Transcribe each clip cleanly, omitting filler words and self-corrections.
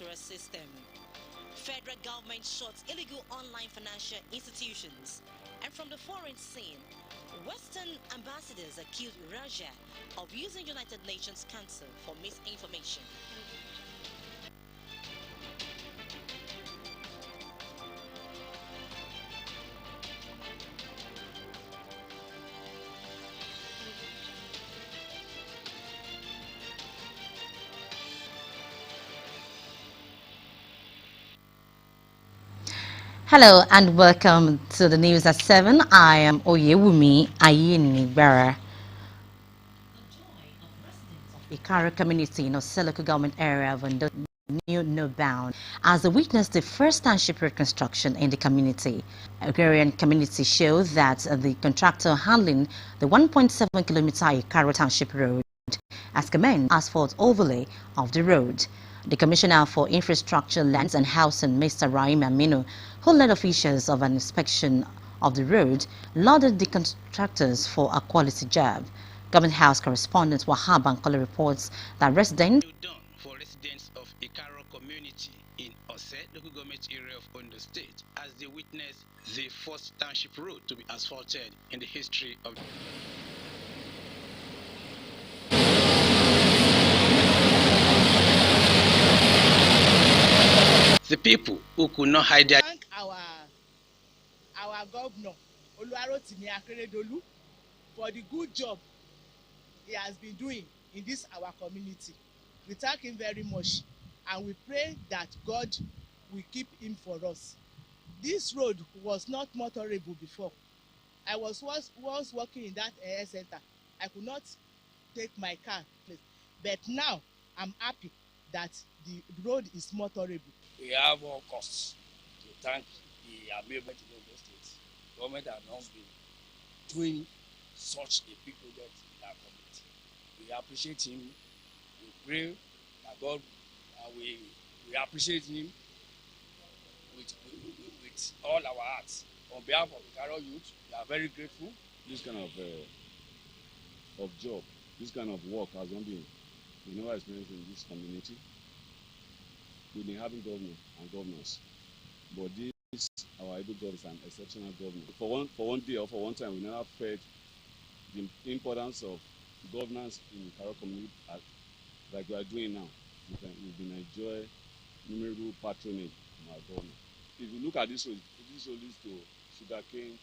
Osrc system. Federal government shuts illegal online financial institutions. And from the foreign scene, Western ambassadors accuse Russia of using United Nations Council for misinformation. Hello and welcome to the news at 7. I am Oyewumi Ayinigbara. The Ikara community in Osrc government area of Ondo knew no bound as they witnessed the first township road construction in the community. Agrarian community showed that the contractor handling the 1.7-kilometer Ikara township road has commenced asphalt overlay of the road. The Commissioner for Infrastructure, Lands and Housing, Mr. Rahim Aminu, who led officials of an inspection of the road, lauded the contractors for a quality job. Government House correspondent Wahab Bankole reports that residents for residents of Ikaro community in Osrc local government area of Ondo State as they witnessed the first township road to be asphalted in the history of the people who could not hide their thank our governor Oluwarotimi Akeredolu for the good job he has been doing in this our community. We thank him very much and we pray that God will keep him for us. This road was not motorable before. I was once working in that center. I could not take my car place, but now I'm happy that the road is motorable. We have all costs to thank the amendment in Ondo State. Government has not been doing such a big project in our community. We appreciate him. We pray that God, we appreciate him with all our hearts. On behalf of the Ikaro youth, we are very grateful. This kind of job, this kind of work has not been, we never experienced in this community. We've been having government and governors, but this, our able government, is an exceptional government. For one day or for one time, we never felt the importance of governance in the Ikaro community like we are doing now. We've been enjoying innumerable patronage from our government. If you look at this road leads to sugarcane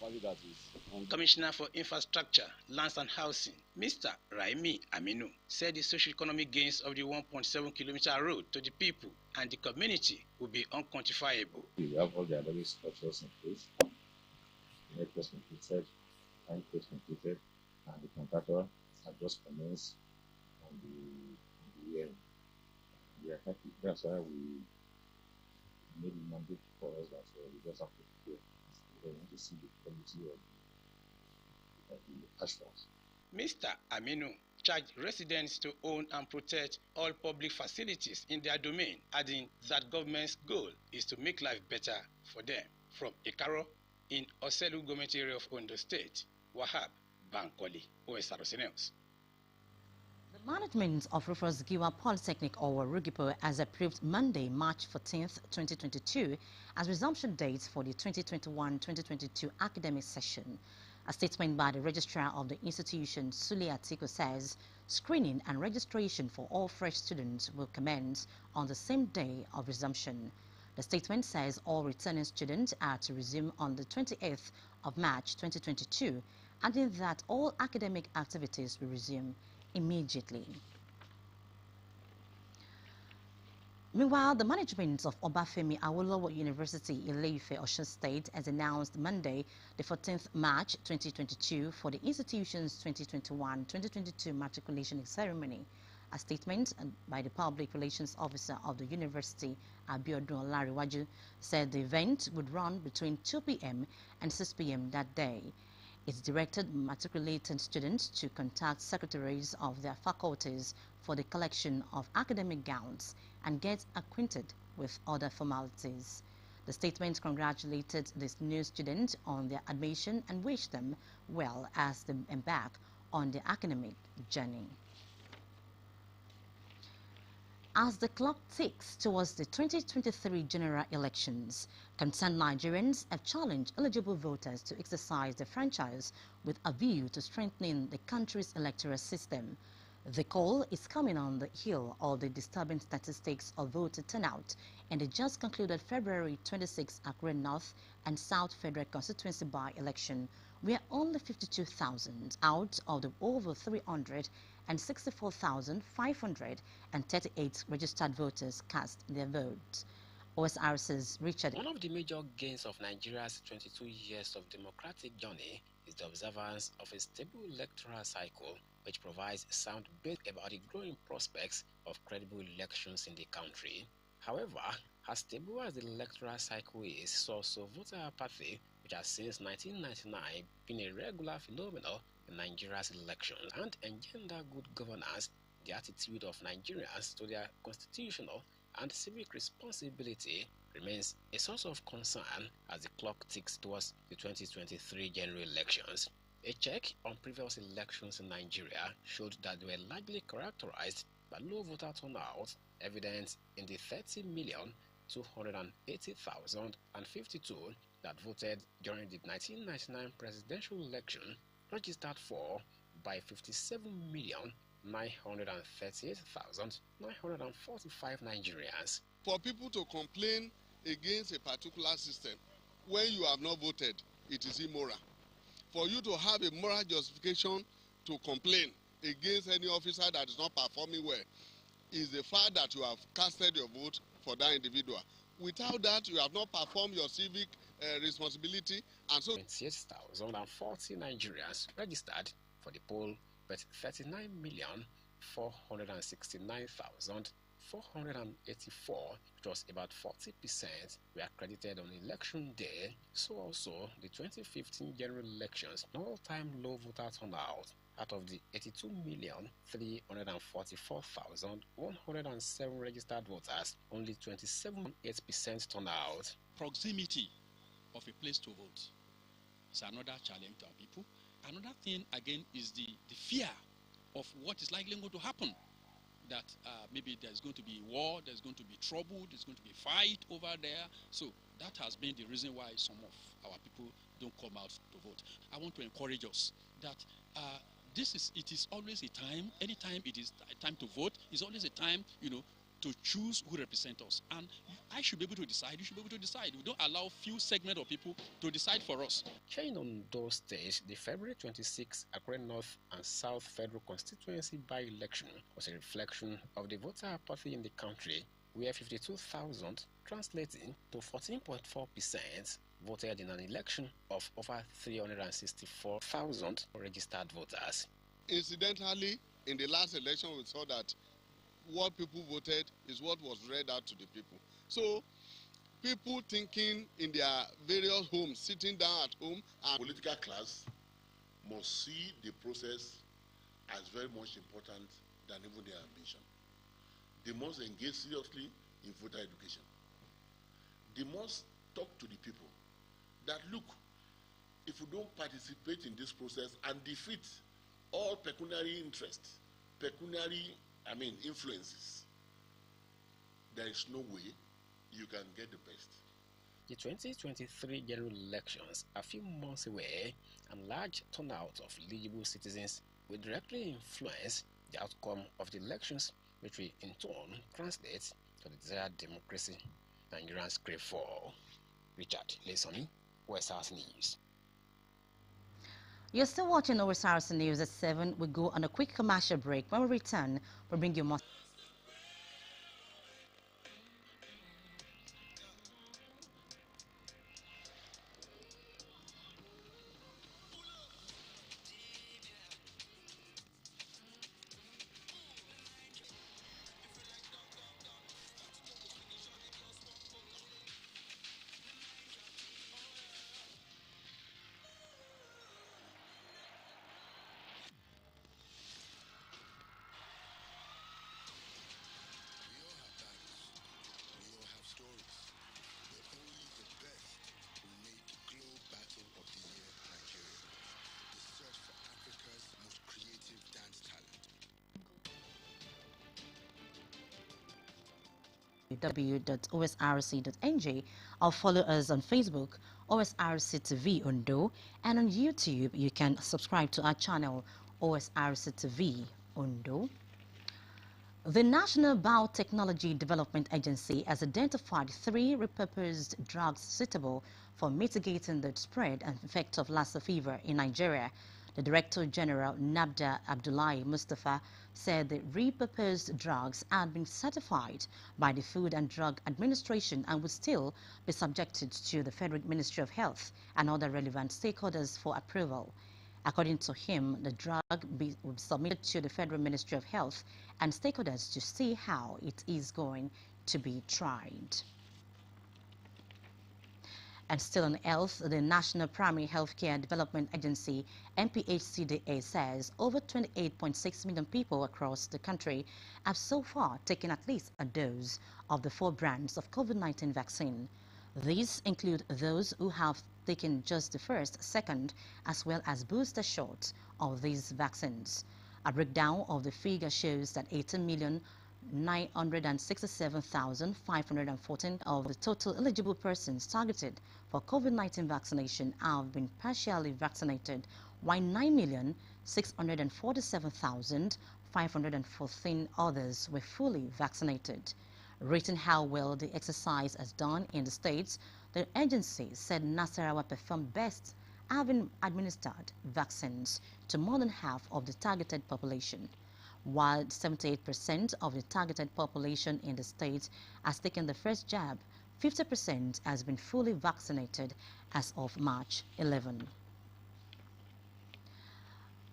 valley that is on. Commissioner for Infrastructure, Lands and Housing, Mr. Rahim Aminu, said the socio-economic gains of the 1.7-kilometer road to the people and the community will be unquantifiable. We have all the other structures in place. The network completed, line post completed, and the contractor has just commenced on the hearing. We are happy. That's why we made the mandate for us that we just have to prepare. We want to see the quality of the asphalt. Mr. Aminu charged residents to own and protect all public facilities in their domain, adding that government's goal is to make life better for them. From Ikaro in Osrc government area of Ondo State, Wahab Bankole, Osrc News. The management of Rufus Giwa Polytechnic or Rugipo has approved Monday, March 14th, 2022 as resumption dates for the 2021-2022 academic session. A statement by the registrar of the institution, Sule Atiko, says screening and registration for all fresh students will commence on the same day of resumption. The statement says all returning students are to resume on the 28th of March 2022, adding that all academic activities will resume immediately. Meanwhile, the management of Obafemi Awolowo University, Ile-Ife, Osun State, has announced Monday, the 14th March 2022 for the institution's 2021-2022 matriculation ceremony. A statement by the Public Relations Officer of the University, Abiodun Olariwaju, said the event would run between 2 p.m. and 6 p.m. that day. It directed matriculated students to contact secretaries of their faculties for the collection of academic gowns and get acquainted with other formalities. The statement congratulated these new students on their admission and wished them well as they embark on their academic journey. As the clock ticks towards the 2023 general elections, concerned Nigerians have challenged eligible voters to exercise their franchise with a view to strengthening the country's electoral system. The call is coming on the heel of the disturbing statistics of voter turnout in the just concluded February 26 Accra North and South Federal Constituency by-election, where only 52,000 out of the over 364,538 registered voters cast their vote. Osrc's Richard. One of the major gains of Nigeria's 22 years of democratic journey is the observance of a stable electoral cycle, which provides sound base about the growing prospects of credible elections in the country. However, as stable as the electoral cycle is, so also voter apathy, which has since 1999 been a regular phenomenon in Nigeria's elections, and engender good governance, the attitude of Nigerians to their constitutional and civic responsibility remains a source of concern as the clock ticks towards the 2023 general elections. A check on previous elections in Nigeria showed that they were largely characterized by low voter turnout, evident in the 30,280,052 that voted during the 1999 presidential election, registered for by 57,938,945 Nigerians. For people to complain against a particular system when you have not voted, it is immoral. For you to have a moral justification to complain against any officer that is not performing well is the fact that you have casted your vote for that individual. Without that, you have not performed your civic responsibility, and so 28,040 Nigerians registered for the poll, but 39,469,484, which was about 40%, were accredited on election day. So also the 2015 general elections, an all-time low voter turnout. Out of the 82,344,107 registered voters, only 27.8% turnout. Proximity of a place to vote is another challenge to our people. Another thing, again, is the fear of what is likely going to happen. That maybe there's going to be war, there's going to be trouble, there's going to be fight over there. So that has been the reason why some of our people don't come out to vote. I want to encourage us that it is always a time, anytime it is a time to vote, it's always a time, to choose who represent us. And I should be able to decide, you should be able to decide. We don't allow few segment of people to decide for us. Chain on those states, the February 26 Accra North and South Federal Constituency by-election was a reflection of the voter apathy in the country, where 52,000, translating to 14.4%, voted in an election of over 364,000 registered voters. Incidentally, in the last election, we saw that what people voted is what was read out to the people. So people thinking in their various homes, sitting down at home, and political class must see the process as very much important than even their ambition. They must engage seriously in voter education. They must talk to the people that, look, if you don't participate in this process and defeat all pecuniary interests, influences, there is no way you can get the best. The 2023 general elections are a few months away, and large turnout of eligible citizens will directly influence the outcome of the elections, which will in turn translate to the desired democracy Nigerians crave for. Richard Lesoni, Osrc News. You're still watching Osrc News at 7. We go on a quick commercial break. When we return, we'll bring you more. www.osrc.ng, or follow us on Facebook, OSRC TV Ondo, and on YouTube, you can subscribe to our channel, OSRC TV Ondo. The National Biotechnology Development Agency has identified 3 repurposed drugs suitable for mitigating the spread and effect of Lassa fever in Nigeria. The Director General Nabda Abdullahi Mustafa said the repurposed drugs had been certified by the Food and Drug Administration and would still be subjected to the Federal Ministry of Health and other relevant stakeholders for approval. According to him, the drug will be submitted to the Federal Ministry of Health and stakeholders to see how it is going to be tried. And still on health, the National Primary Healthcare Development Agency, NPHCDA, says over 28.6 million people across the country have so far taken at least a dose of the 4 brands of COVID-19 vaccine. These include those who have taken just the first, second, as well as booster shots of these vaccines. A breakdown of the figure shows that 18,967,514 of the total eligible persons targeted for COVID-19 vaccination have been partially vaccinated, while 9,647,514 others were fully vaccinated. Rating how well the exercise has done in the states, the agency said Nasarawa performed best, having administered vaccines to more than half of the targeted population. While 78% of the targeted population in the state has taken the first jab, 50% has been fully vaccinated as of March 11.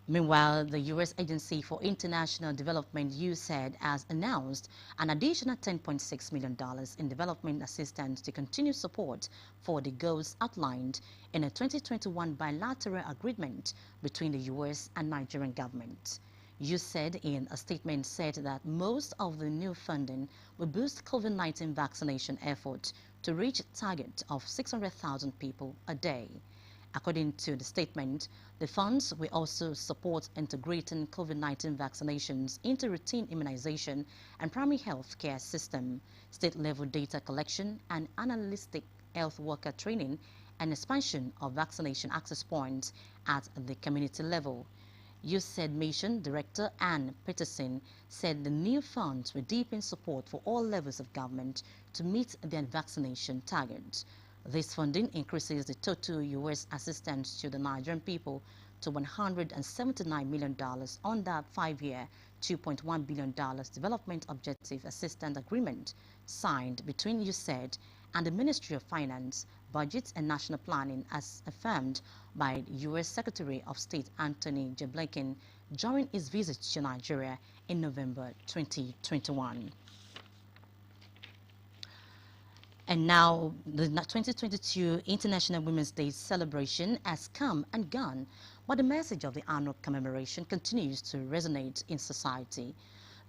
Meanwhile, the U.S. Agency for International Development, USAID, has announced an additional $10.6 million in development assistance to continue support for the goals outlined in a 2021 bilateral agreement between the U.S. and Nigerian government. USAID, in a statement, said that most of the new funding will boost COVID-19 vaccination efforts to reach a target of 600,000 people a day. According to the statement, the funds will also support integrating COVID-19 vaccinations into routine immunization and primary health care system, state-level data collection and analytic health worker training, and expansion of vaccination access points at the community level. USAID Mission Director Ann Peterson said the new funds will deepen support for all levels of government to meet their vaccination targets. This funding increases the total U.S. assistance to the Nigerian people to $179 million under 5-year, $2.1 billion development objective assistance agreement signed between USAID and the Ministry of Finance, Budget and National Planning, as affirmed by U.S. Secretary of State Anthony J. Blinken during his visit to Nigeria in November 2021. And now, the 2022 International Women's Day celebration has come and gone, but the message of the annual commemoration continues to resonate in society.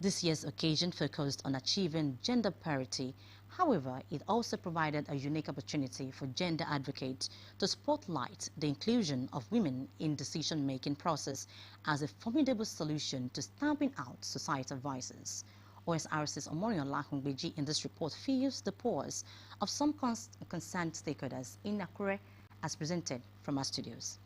This year's occasion focused on achieving gender parity. However, it also provided a unique opportunity for gender advocates to spotlight the inclusion of women in decision-making process as a formidable solution to stamping out societal voices. OSRC's Omorion Lahungbeji in this report feels the pause of some concerned stakeholders in Akure, as presented from our studios.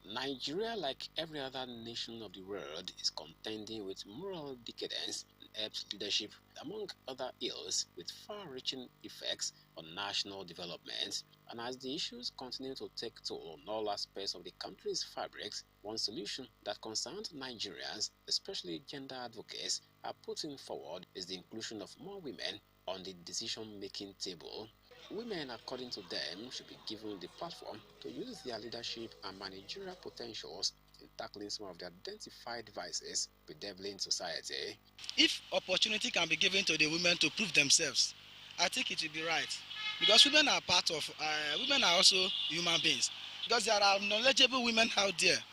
Nigeria, like every other nation of the world, is contending with moral decadence and ebbs leadership, among other ills, with far-reaching effects on national development. And as the issues continue to take toll on all aspects of the country's fabrics, one solution that concerns Nigerians, especially gender advocates, are putting forward is the inclusion of more women on the decision-making table. Women, according to them, should be given the platform to use their leadership and managerial potentials in tackling some of the identified vices bedeviling society. If opportunity can be given to the women to prove themselves, I think it will be right. Because women are women are also human beings. Because there are knowledgeable women out there.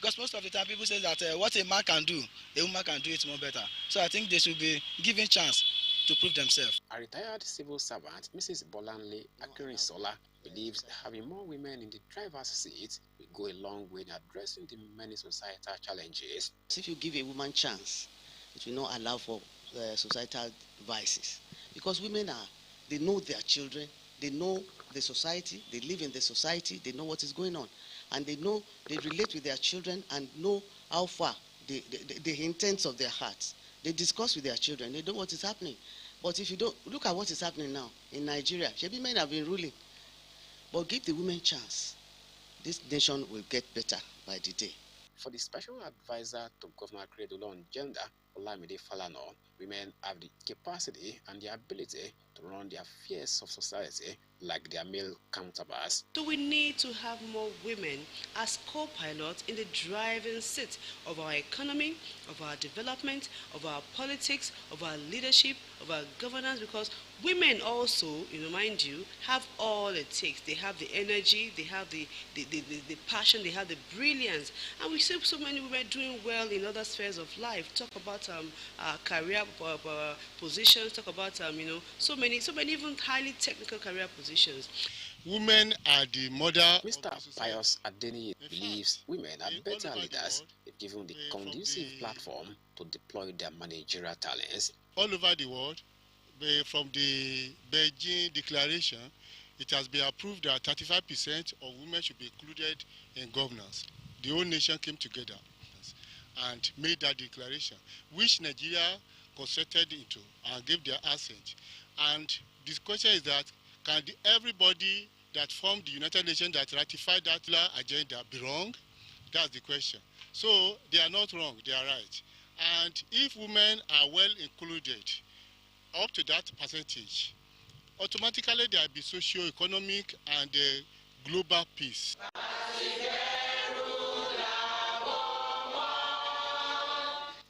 Because most of the time people say that what a man can do, a woman can do it more better. So I think they should be given chance to prove themselves. A retired civil servant, Mrs. Bolanle Akurisola, believes having more women in the driver's seat will go a long way in addressing the many societal challenges. If you give a woman chance, it will not allow for societal vices. Because women they know their children, they know the society, they live in the society, they know what is going on. And they relate with their children and know how far, the intents of their hearts. They discuss with their children, they know what is happening. But if you don't, look at what is happening now in Nigeria. Shebi men have been ruling. But give the women chance. This nation will get better by the day. For the Special Advisor to Governor Akeredolu on Gender, Olamide Falana, women have the capacity and the ability to run the affairs of society like their male counterparts. So we need to have more women as co-pilots in the driving seat of our economy, of our development, of our politics, of our leadership, of our governance, because women also, mind you, have all it takes. They have the energy, they have the passion, they have the brilliance. And we see so many women doing well in other spheres of life. Talk about career positions, talk about, so many even highly technical career positions. Women are the mother. Mr. Pius Adeni believes women are better leaders if given the conducive platform to deploy their managerial talents. All over the world, from the Beijing Declaration, it has been approved that 35% of women should be included in governance. The whole nation came together and made that declaration, which Nigeria consented into and gave their assent. And the question is that, can everybody that formed the United Nations that ratified that agenda be wrong? That's the question. So they are not wrong, they are right. And if women are well included up to that percentage, automatically there will be socio-economic and global peace.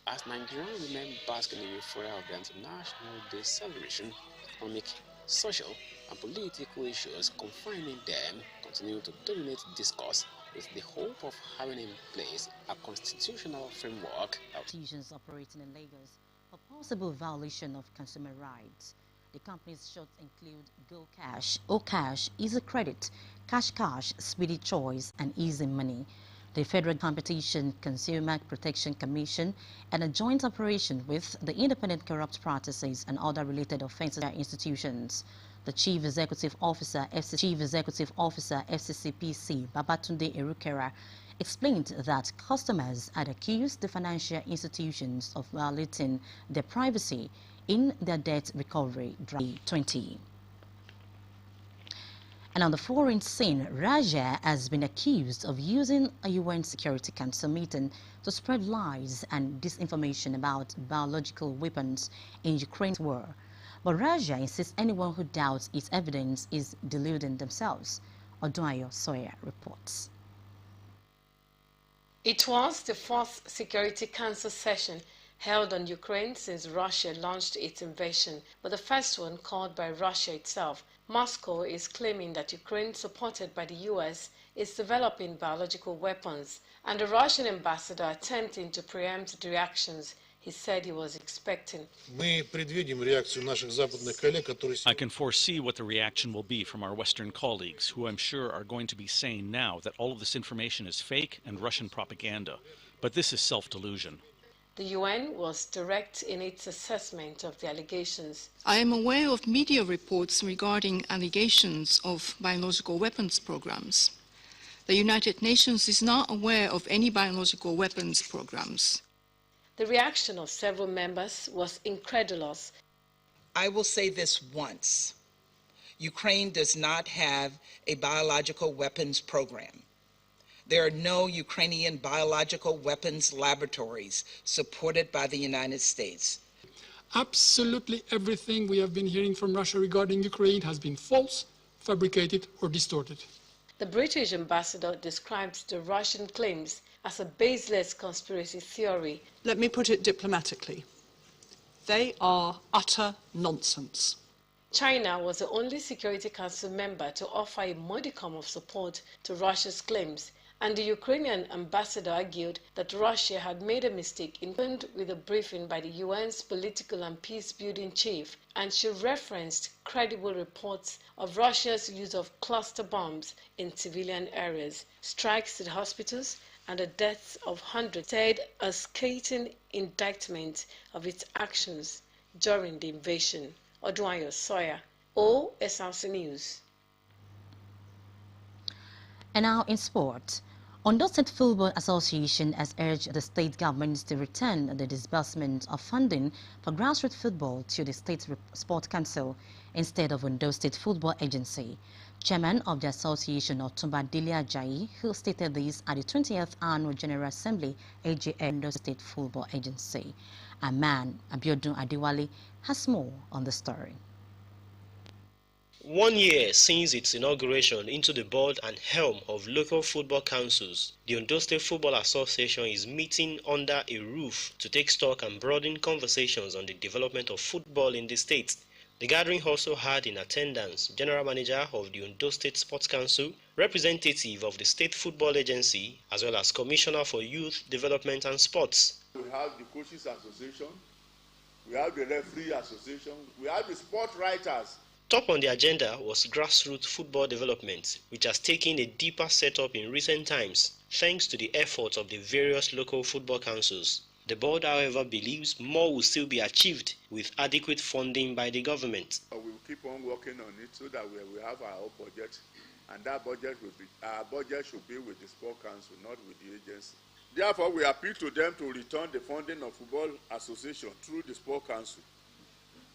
As Nigerian women bask in the euphoria of the International Day celebration, economic, social, and political issues confining them continue to dominate discourse, with the hope of having in place a constitutional framework. Institutions operating in Lagos for possible violation of consumer rights. The company's shots include Go Cash, O-Cash, Easy Credit, Cash Cash, Speedy Choice, and Easy Money. The Federal Competition Consumer Protection Commission and a joint operation with the Independent Corrupt Practices and other related offences institutions. The Chief Executive Officer, FCCPC, Babatunde Erukera, explained that customers had accused the financial institutions of violating their privacy in their debt recovery drive 20. And on the foreign scene, Russia has been accused of using a UN Security Council meeting to spread lies and disinformation about biological weapons in Ukraine's war. But Russia insists anyone who doubts its evidence is deluding themselves. Odunayo Sawyer reports. It was the fourth Security Council session held on Ukraine since Russia launched its invasion, but the first one called by Russia itself. Moscow is claiming that Ukraine, supported by the US, is developing biological weapons, and the Russian ambassador attempting to preempt the reactions he said he was expecting. I can foresee what the reaction will be from our Western colleagues, who I'm sure are going to be saying now that all of this information is fake and Russian propaganda. But this is self-delusion. The UN was direct in its assessment of the allegations. I am aware of media reports regarding allegations of biological weapons programs. The United Nations is not aware of any biological weapons programs. The reaction of several members was incredulous. I will say this once. Ukraine does not have a biological weapons program. There are no Ukrainian biological weapons laboratories supported by the United States. Absolutely everything we have been hearing from Russia regarding Ukraine has been false, fabricated, or distorted. The British ambassador described the Russian claims as a baseless conspiracy theory. Let me put it diplomatically. They are utter nonsense. China was the only Security Council member to offer a modicum of support to Russia's claims, and the Ukrainian ambassador argued that Russia had made a mistake in with a briefing by the UN's political and peace-building chief, and she referenced credible reports of Russia's use of cluster bombs in civilian areas, strikes at hospitals, and the deaths of hundreds, said a scathing indictment of its actions. during the invasion. Odunayo Sawyer, Osrc News. And now in sport. Ondo State Football Association has urged the state government to return the disbursement of funding for grassroots football to the State Sport Council instead of Ondo State Football Agency. Chairman of the association, Otumba Dele Ajayi, who stated this at the 20th Annual General Assembly AGM Ondo State Football Agency. A man, Abiodun Adewale, has more on the story. 1 year since its inauguration into the board and helm of local football councils, the Ondo State Football Association is meeting under a roof to take stock and broaden conversations on the development of football in the state. The gathering also had in attendance General Manager of the Ondo State Sports Council, representative of the State Football Agency, as well as Commissioner for Youth Development and Sports. We have the Coaches Association, we have the Referee Association, we have the sport writers. Top on the agenda was grassroots football development, which has taken a deeper setup in recent times, thanks to the efforts of the various local football councils. The board, however, believes more will still be achieved with adequate funding by the government. We will keep on working on it so that we will have our own budget, and that budget will be, our budget should be with the sport council, not with the agency. Therefore, we appeal to them to return the funding of football association through the sport council.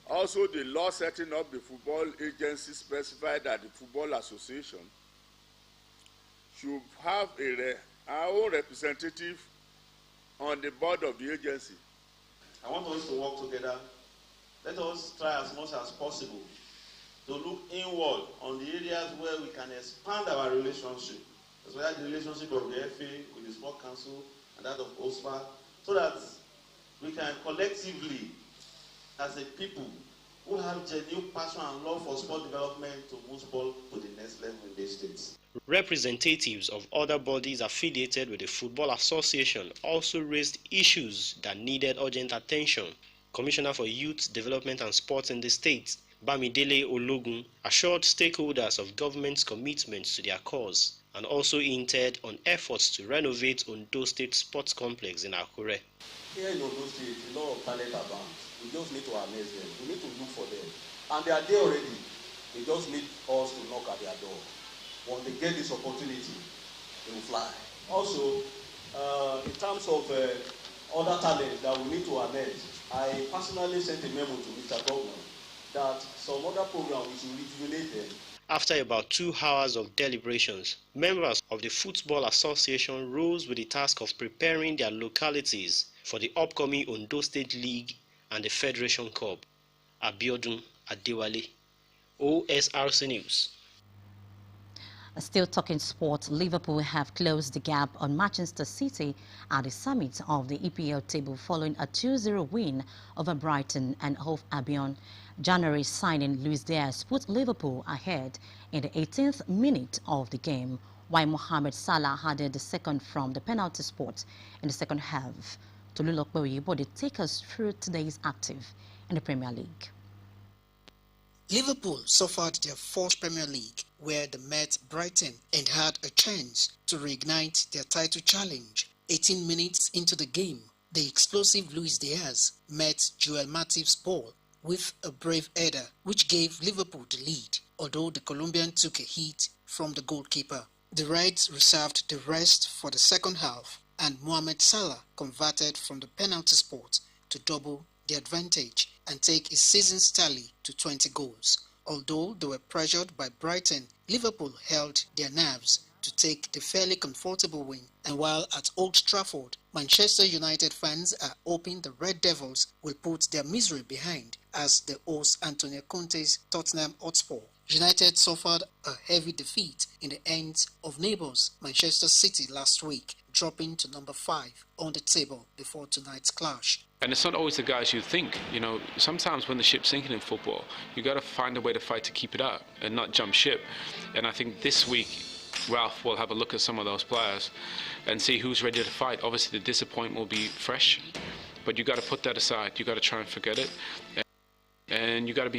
Also, the law setting up the football agency specified that the football association should have our own representative on the board of the agency. I want us to work together. Let us try as much as possible to look inward on the areas where we can expand our relationship, as well as the relationship of the FA with the Sport Council and that of Osrc, so that we can collectively, as a people who have genuine passion and love for sport development, to move sport to the next level in these states. Representatives of other bodies affiliated with the Football Association also raised issues that needed urgent attention. Commissioner for Youth Development and Sports in the state, Bamidele Ologun, assured stakeholders of government's commitments to their cause and also hinted on efforts to renovate Ondo State Sports Complex in Akure. Here in Ondo State, a lot of talent abound. We just need to harness them. We need to look for them. And they are there already. They just need us to knock at their door. When they get this opportunity, they will fly. Also, in terms of other talents that we need to harness, I personally sent a memo to Mr. Governor that some other program we should rejuvenate them. After about 2 hours of deliberations, members of the Football Association rose with the task of preparing their localities for the upcoming Ondo State League and the Federation Cup. Abiodun Adewale, Osrc News. Still talking sports, Liverpool have closed the gap on Manchester City at the summit of the EPL table following a 2-0 win over Brighton and Hove Albion. January signing Luis Diaz put Liverpool ahead in the 18th minute of the game, while Mohamed Salah added the second from the penalty spot in the second half. Tolulokpe Oyebode take us through today's active in the Premier League. Liverpool suffered their fourth Premier League, where they met Brighton and had a chance to reignite their title challenge. 18 minutes into the game, the explosive Luis Diaz met Joel Matip's ball with a brave header, which gave Liverpool the lead, although the Colombian took a hit from the goalkeeper. The Reds reserved the rest for the second half, and Mohamed Salah converted from the penalty spot to double the advantage and take his season's tally to 20 goals. Although they were pressured by Brighton, Liverpool held their nerves to take the fairly comfortable win. And while at Old Trafford, Manchester United fans are hoping the Red Devils will put their misery behind as they host Antonio Conte's Tottenham Hotspur. United suffered a heavy defeat in the hands of neighbours Manchester City last week, dropping to number 5 on the table before tonight's clash. And it's not always the guys you think. You know, sometimes when the ship's sinking in football, you got to find a way to fight to keep it up and not jump ship. And I think this week, Ralph will have a look at some of those players and see who's ready to fight. Obviously, the disappointment will be fresh, but you got to put that aside. You got to try and forget it, and you got to be